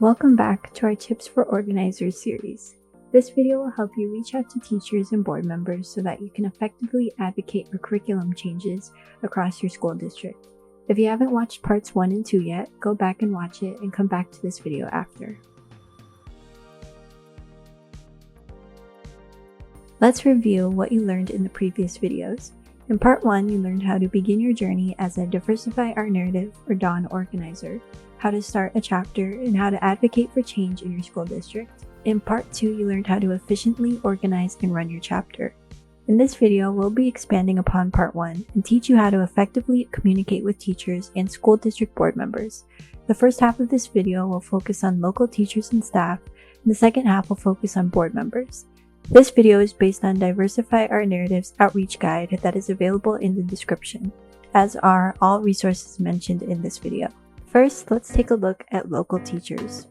Welcome back to our Tips for Organizers series. This video will help you reach out to teachers and board members so that you can effectively advocate for curriculum changes across your school district. If you haven't watched parts 1 and 2 yet, go back and watch it and come back to this video after. Let's review what you learned in the previous videos. In part 1, you learned how to begin your journey as a Diversify Our Narrative or DAWN organizer, how to start a chapter, and how to advocate for change in your school district. In part 2, you learned how to efficiently organize and run your chapter. In this video, we'll be expanding upon part 1 and teach you how to effectively communicate with teachers and school district board members. The first half of this video will focus on local teachers and staff, and the second half will focus on board members. This video is based on Diversify Our Narrative's outreach guide that is available in the description, as are all resources mentioned in this video. First, let's take a look at local teachers.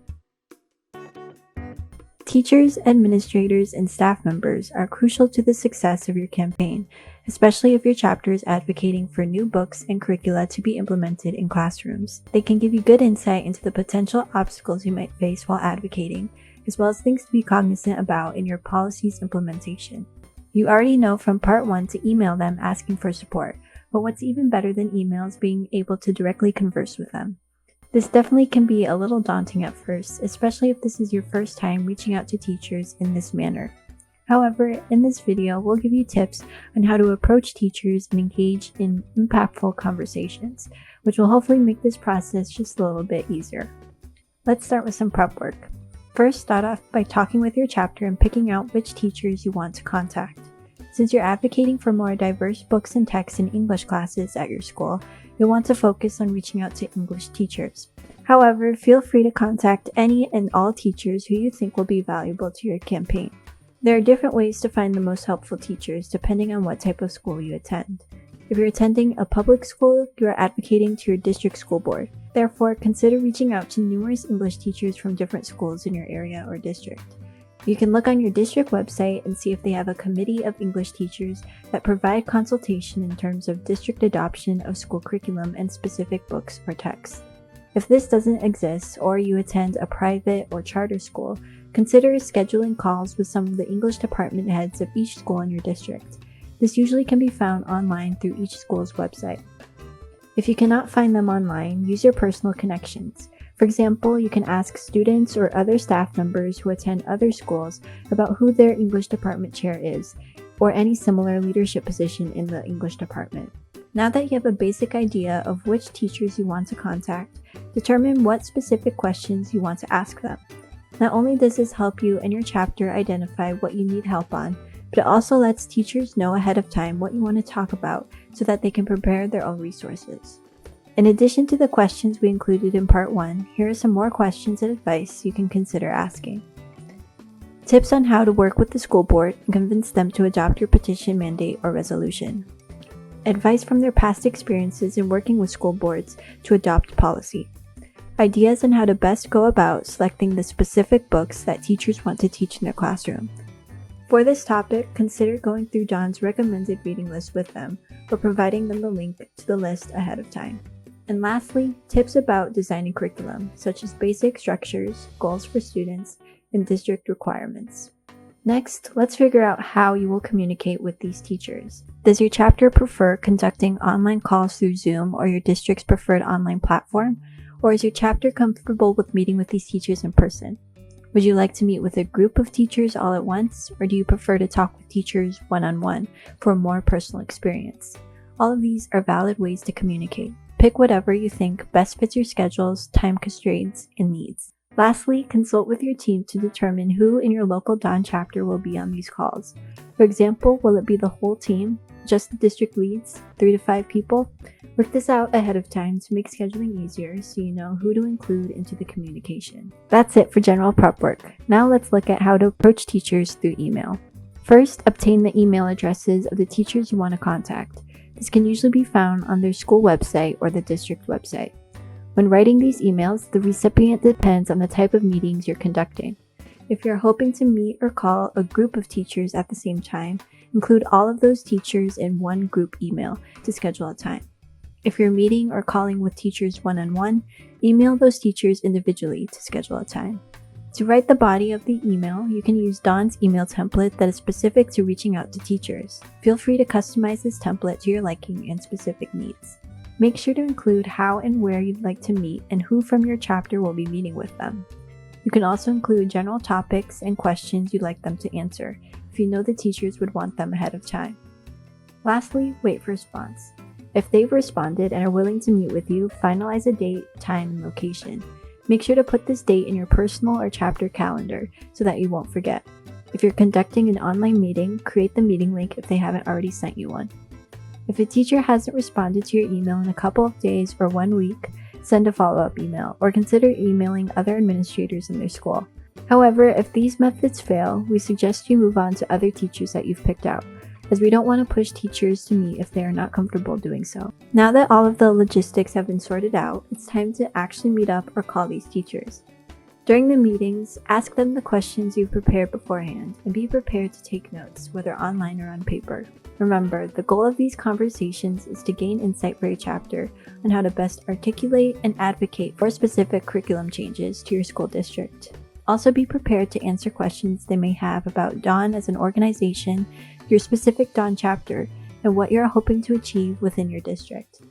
Teachers, administrators, and staff members are crucial to the success of your campaign, especially if your chapter is advocating for new books and curricula to be implemented in classrooms. They can give you good insight into the potential obstacles you might face while advocating, as well as things to be cognizant about in your policy's implementation. You already know from part 1 to email them asking for support, but what's even better than emails being able to directly converse with them. This definitely can be a little daunting at first, especially if this is your first time reaching out to teachers in this manner. However, in this video, we'll give you tips on how to approach teachers and engage in impactful conversations, which will hopefully make this process just a little bit easier. Let's start with some prep work. First, start off by talking with your chapter and picking out which teachers you want to contact. Since you're advocating for more diverse books and texts in English classes at your school, you'll want to focus on reaching out to English teachers. However, feel free to contact any and all teachers who you think will be valuable to your campaign. There are different ways to find the most helpful teachers depending on what type of school you attend. If you're attending a public school, you are advocating to your district school board. Therefore, consider reaching out to numerous English teachers from different schools in your area or district. You can look on your district website and see if they have a committee of English teachers that provide consultation in terms of district adoption of school curriculum and specific books or texts. If this doesn't exist, or you attend a private or charter school, consider scheduling calls with some of the English department heads of each school in your district. This usually can be found online through each school's website. If you cannot find them online, use your personal connections. For example, you can ask students or other staff members who attend other schools about who their English department chair is, or any similar leadership position in the English department. Now that you have a basic idea of which teachers you want to contact, determine what specific questions you want to ask them. Not only does this help you and your chapter identify what you need help on, but it also lets teachers know ahead of time what you want to talk about so that they can prepare their own resources. In addition to the questions we included in part 1, here are some more questions and advice you can consider asking. Tips on how to work with the school board and convince them to adopt your petition, mandate, or resolution. Advice from their past experiences in working with school boards to adopt policy. Ideas on how to best go about selecting the specific books that teachers want to teach in their classroom. For this topic, consider going through DAWN's recommended reading list with them, or providing them the link to the list ahead of time. And lastly, tips about designing curriculum, such as basic structures, goals for students, and district requirements. Next, let's figure out how you will communicate with these teachers. Does your chapter prefer conducting online calls through Zoom or your district's preferred online platform? Or is your chapter comfortable with meeting with these teachers in person? Would you like to meet with a group of teachers all at once, or do you prefer to talk with teachers one-on-one for a more personal experience? All of these are valid ways to communicate. Pick whatever you think best fits your schedules, time constraints, and needs. Lastly, consult with your team to determine who in your local DAWN chapter will be on these calls. For example, will it be the whole team, just the district leads, 3 to 5 people? Work this out ahead of time to make scheduling easier so you know who to include into the communication. That's it for general prep work. Now let's look at how to approach teachers through email. First, obtain the email addresses of the teachers you want to contact. This can usually be found on their school website or the district website. When writing these emails, the recipient depends on the type of meetings you're conducting. If you're hoping to meet or call a group of teachers at the same time, include all of those teachers in one group email to schedule a time. If you're meeting or calling with teachers one-on-one, email those teachers individually to schedule a time. To write the body of the email, you can use Dawn's email template that is specific to reaching out to teachers. Feel free to customize this template to your liking and specific needs. Make sure to include how and where you'd like to meet and who from your chapter will be meeting with them. You can also include general topics and questions you'd like them to answer if you know the teachers would want them ahead of time. Lastly, wait for response. If they've responded and are willing to meet with you, finalize a date, time, and location. Make sure to put this date in your personal or chapter calendar so that you won't forget. If you're conducting an online meeting, create the meeting link if they haven't already sent you one. If a teacher hasn't responded to your email in a couple of days or 1 week, send a follow-up email or consider emailing other administrators in their school. However, if these methods fail, we suggest you move on to other teachers that you've picked out, as we don't want to push teachers to meet if they are not comfortable doing so. Now that all of the logistics have been sorted out, it's time to actually meet up or call these teachers. During the meetings, ask them the questions you've prepared beforehand and be prepared to take notes, whether online or on paper. Remember, the goal of these conversations is to gain insight for your chapter on how to best articulate and advocate for specific curriculum changes to your school district. Also be prepared to answer questions they may have about Dawn as an organization, your specific Dawn chapter, and what you're hoping to achieve within your district.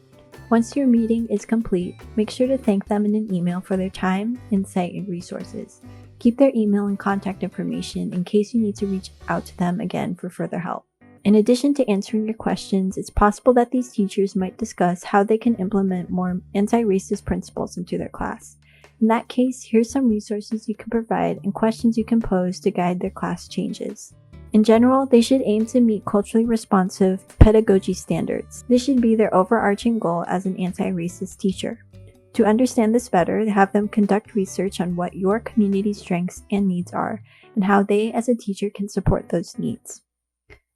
Once your meeting is complete, make sure to thank them in an email for their time, insight, and resources. Keep their email and contact information in case you need to reach out to them again for further help. In addition to answering your questions, it's possible that these teachers might discuss how they can implement more anti-racist principles into their class. In that case, here's some resources you can provide and questions you can pose to guide their class changes. In general, they should aim to meet culturally responsive pedagogy standards. This should be their overarching goal as an anti-racist teacher. To understand this better, have them conduct research on what your community's strengths and needs are, and how they as a teacher can support those needs.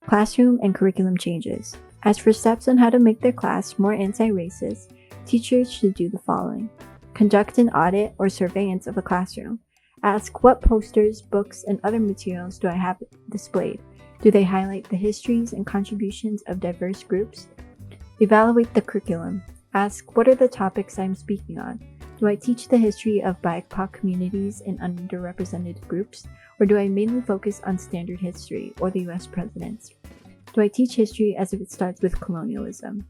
Classroom and curriculum changes. As for steps on how to make their class more anti-racist, teachers should do the following. Conduct an audit or surveillance of a classroom. Ask what posters, books, and other materials do I have displayed? Do they highlight the histories and contributions of diverse groups? Evaluate the curriculum. Ask what are the topics I'm speaking on? Do I teach the history of BIPOC communities and underrepresented groups? Or do I mainly focus on standard history or the US presidents? Do I teach history as if it starts with colonialism?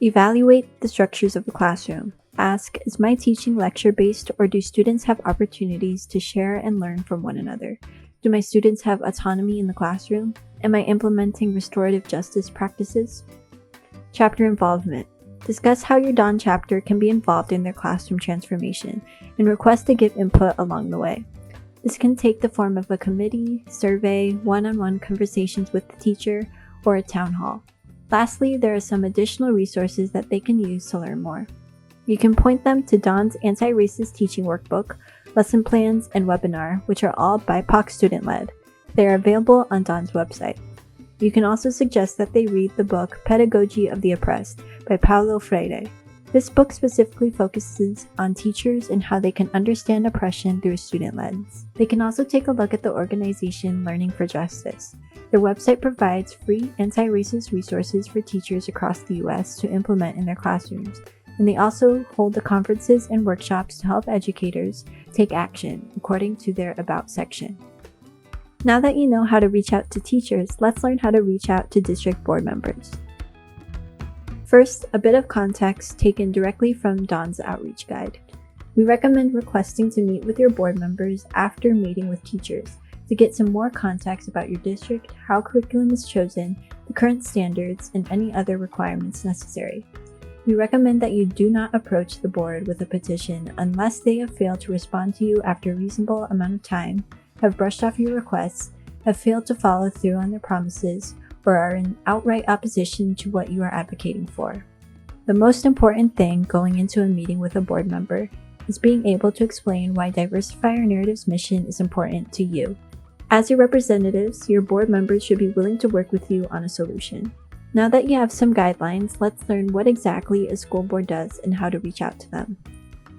Evaluate the structures of the classroom. Ask, is my teaching lecture-based or do students have opportunities to share and learn from one another? Do my students have autonomy in the classroom? Am I implementing restorative justice practices? Chapter involvement. Discuss how your Dawn chapter can be involved in their classroom transformation and request to give input along the way. This can take the form of a committee, survey, one-on-one conversations with the teacher, or a town hall. Lastly, there are some additional resources that they can use to learn more. You can point them to Dawn's anti-racist teaching workbook, lesson plans, and webinar, which are all BIPOC student-led. They are available on Dawn's website. You can also suggest that they read the book Pedagogy of the Oppressed by Paulo Freire. This book specifically focuses on teachers and how they can understand oppression through a student lens. They can also take a look at the organization Learning for Justice. Their website provides free anti-racist resources for teachers across the US to implement in their classrooms, and they also hold the conferences and workshops to help educators take action according to their About section. Now that you know how to reach out to teachers, let's learn how to reach out to district board members. First, a bit of context taken directly from Dawn's outreach guide. We recommend requesting to meet with your board members after meeting with teachers to get some more context about your district, how curriculum is chosen, the current standards, and any other requirements necessary. We recommend that you do not approach the board with a petition unless they have failed to respond to you after a reasonable amount of time, have brushed off your requests, have failed to follow through on their promises, or are in outright opposition to what you are advocating for. The most important thing going into a meeting with a board member is being able to explain why Diversify Our Narrative's mission is important to you. As your representatives, your board members should be willing to work with you on a solution. Now that you have some guidelines, let's learn what exactly a school board does and how to reach out to them.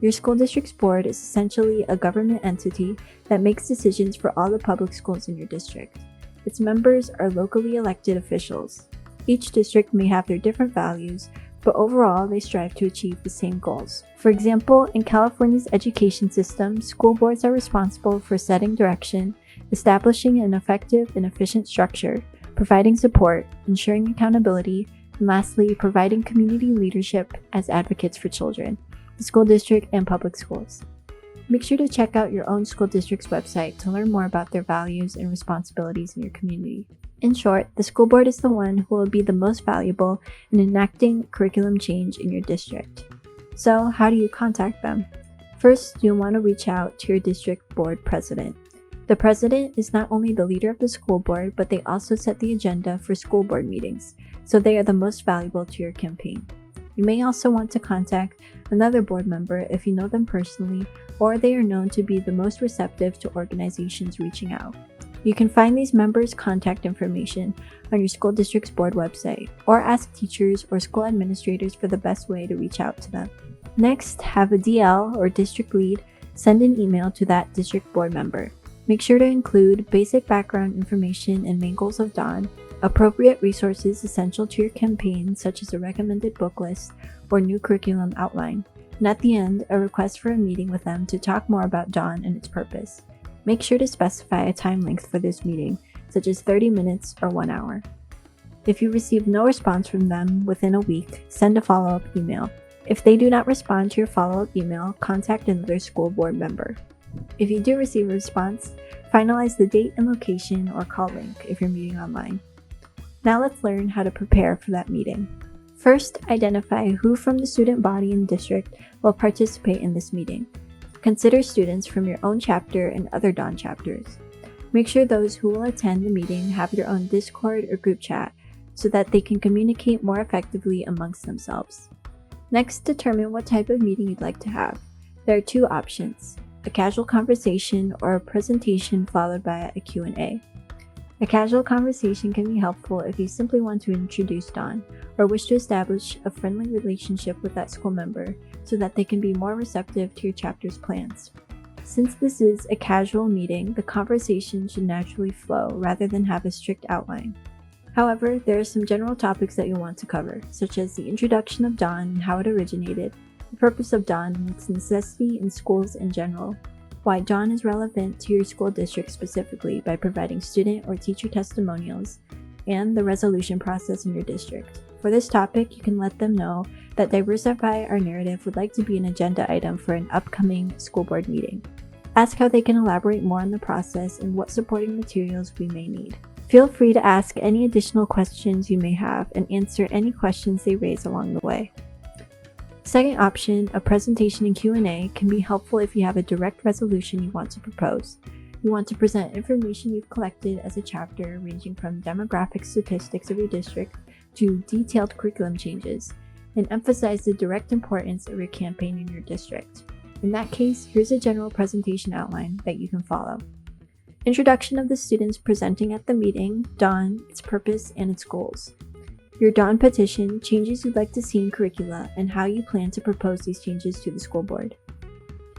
Your school district's board is essentially a government entity that makes decisions for all the public schools in your district. Its members are locally elected officials. Each district may have their different values, but overall they strive to achieve the same goals. For example, in California's education system, school boards are responsible for setting direction, establishing an effective and efficient structure, providing support, ensuring accountability, and lastly, providing community leadership as advocates for children, the school district, and public schools. Make sure to check out your own school district's website to learn more about their values and responsibilities in your community. In short, the school board is the one who will be the most valuable in enacting curriculum change in your district. So, how do you contact them? First, you'll want to reach out to your district board president. The president is not only the leader of the school board, but they also set the agenda for school board meetings, so they are the most valuable to your campaign. You may also want to contact another board member if you know them personally, or they are known to be the most receptive to organizations reaching out. You can find these members' contact information on your school district's board website, or ask teachers or school administrators for the best way to reach out to them. Next, have a DL or district lead send an email to that district board member. Make sure to include basic background information and main goals of Dawn, appropriate resources essential to your campaign such as a recommended book list or new curriculum outline, and at the end, a request for a meeting with them to talk more about Dawn and its purpose. Make sure to specify a time length for this meeting, such as 30 minutes or 1 hour. If you receive no response from them within a week, send a follow-up email. If they do not respond to your follow-up email, contact another school board member. If you do receive a response, finalize the date and location or call link if you're meeting online. Now let's learn how to prepare for that meeting. First, identify who from the student body and district will participate in this meeting. Consider students from your own chapter and other Dawn chapters. Make sure those who will attend the meeting have their own Discord or group chat so that they can communicate more effectively amongst themselves. Next, determine what type of meeting you'd like to have. There are two options: a casual conversation or a presentation followed by a Q&A. A casual conversation can be helpful if you simply want to introduce Dawn or wish to establish a friendly relationship with that school member so that they can be more receptive to your chapter's plans. Since this is a casual meeting, the conversation should naturally flow rather than have a strict outline. However, there are some general topics that you'll want to cover, such as the introduction of Dawn and how it originated, the purpose of Dawn and its necessity in schools in general, why Dawn is relevant to your school district specifically by providing student or teacher testimonials, and the resolution process in your district. For this topic, you can let them know that Diversify Our Narrative would like to be an agenda item for an upcoming school board meeting. Ask how they can elaborate more on the process and what supporting materials we may need. Feel free to ask any additional questions you may have and answer any questions they raise along the way. Second option, a presentation and Q&A, can be helpful if you have a direct resolution you want to propose. You want to present information you've collected as a chapter ranging from demographic statistics of your district to detailed curriculum changes, and emphasize the direct importance of your campaign in your district. In that case, here's a general presentation outline that you can follow. Introduction of the students presenting at the meeting, Dawn, its purpose, and its goals. Your Dawn petition, changes you'd like to see in curricula, and how you plan to propose these changes to the school board.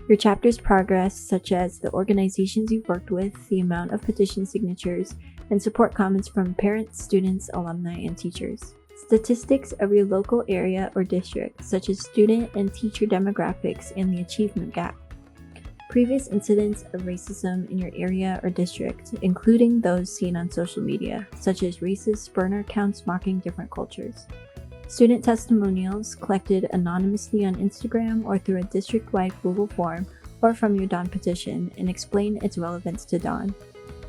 Your chapter's progress, such as the organizations you've worked with, the amount of petition signatures, and support comments from parents, students, alumni, and teachers. Statistics of your local area or district, such as student and teacher demographics and the achievement gap. Previous incidents of racism in your area or district, including those seen on social media, such as racist burner accounts mocking different cultures. Student testimonials collected anonymously on Instagram or through a district-wide Google form or from your Dawn petition, and explain its relevance to Dawn.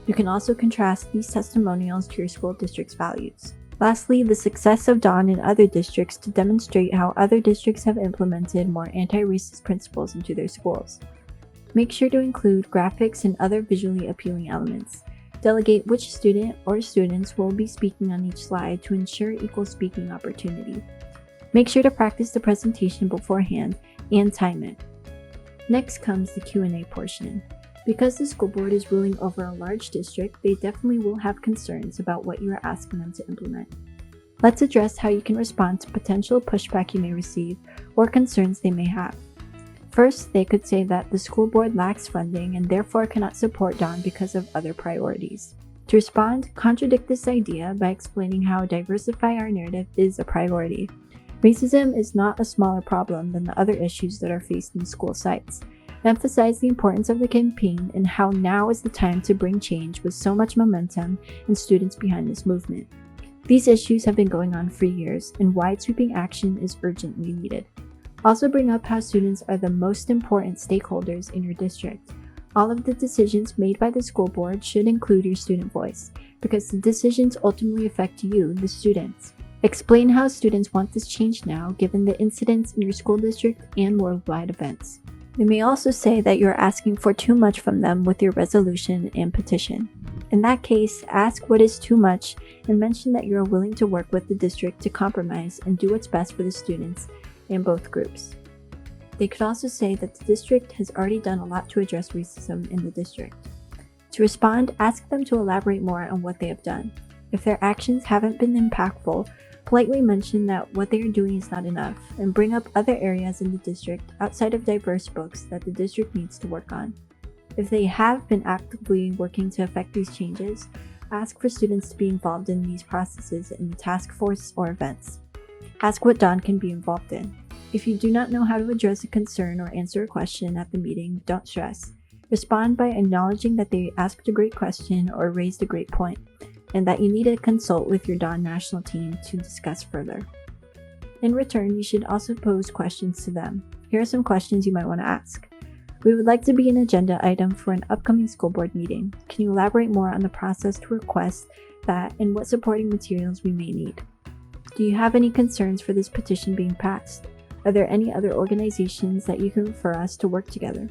You can also contrast these testimonials to your school district's values. Lastly, the success of Dawn in other districts to demonstrate how other districts have implemented more anti-racist principles into their schools. Make sure to include graphics and other visually appealing elements. Delegate which student or students will be speaking on each slide to ensure equal speaking opportunity. Make sure to practice the presentation beforehand and time it. Next comes the Q&A portion. Because the school board is ruling over a large district, they definitely will have concerns about what you are asking them to implement. Let's address how you can respond to potential pushback you may receive or concerns they may have. First, they could say that the school board lacks funding and therefore cannot support Dawn because of other priorities. To respond, contradict this idea by explaining how Diversify Our Narrative is a priority. Racism is not a smaller problem than the other issues that are faced in school sites. Emphasize the importance of the campaign and how now is the time to bring change with so much momentum and students behind this movement. These issues have been going on for years, and wide-sweeping action is urgently needed. Also bring up how students are the most important stakeholders in your district. All of the decisions made by the school board should include your student voice, because the decisions ultimately affect you, the students. Explain how students want this change now, given the incidents in your school district and worldwide events. They may also say that you're asking for too much from them with your resolution and petition. In that case, ask what is too much and mention that you are willing to work with the district to compromise and do what's best for the students in both groups. They could also say that the district has already done a lot to address racism in the district. To respond, ask them to elaborate more on what they have done. If their actions haven't been impactful, politely mention that what they are doing is not enough, and bring up other areas in the district outside of diverse books that the district needs to work on. If they have been actively working to affect these changes, ask for students to be involved in these processes in the task force or events. Ask what Don can be involved in. If you do not know how to address a concern or answer a question at the meeting, don't stress. Respond by acknowledging that they asked a great question or raised a great point, and that you need to consult with your Don national team to discuss further. In return, you should also pose questions to them. Here are some questions you might want to ask. We would like to be an agenda item for an upcoming school board meeting. Can you elaborate more on the process to request that and what supporting materials we may need? Do you have any concerns for this petition being passed? Are there any other organizations that you can refer us to work together?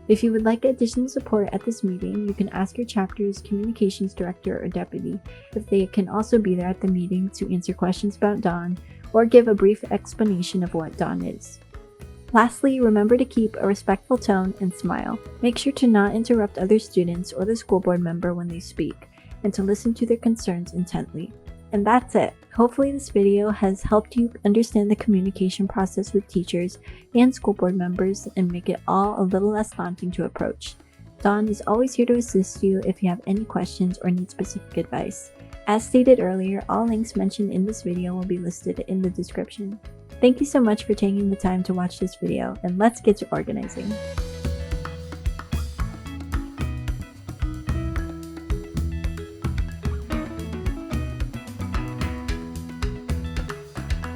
If you would like additional support at this meeting, you can ask your chapter's communications director or deputy if they can also be there at the meeting to answer questions about Don or give a brief explanation of what Don is. Lastly, remember to keep a respectful tone and smile. Make sure to not interrupt other students or the school board member when they speak, and to listen to their concerns intently. And that's it. Hopefully this video has helped you understand the communication process with teachers and school board members and make it all a little less daunting to approach. Dawn is always here to assist you if you have any questions or need specific advice. As stated earlier, all links mentioned in this video will be listed in the description. Thank you so much for taking the time to watch this video, and let's get to organizing.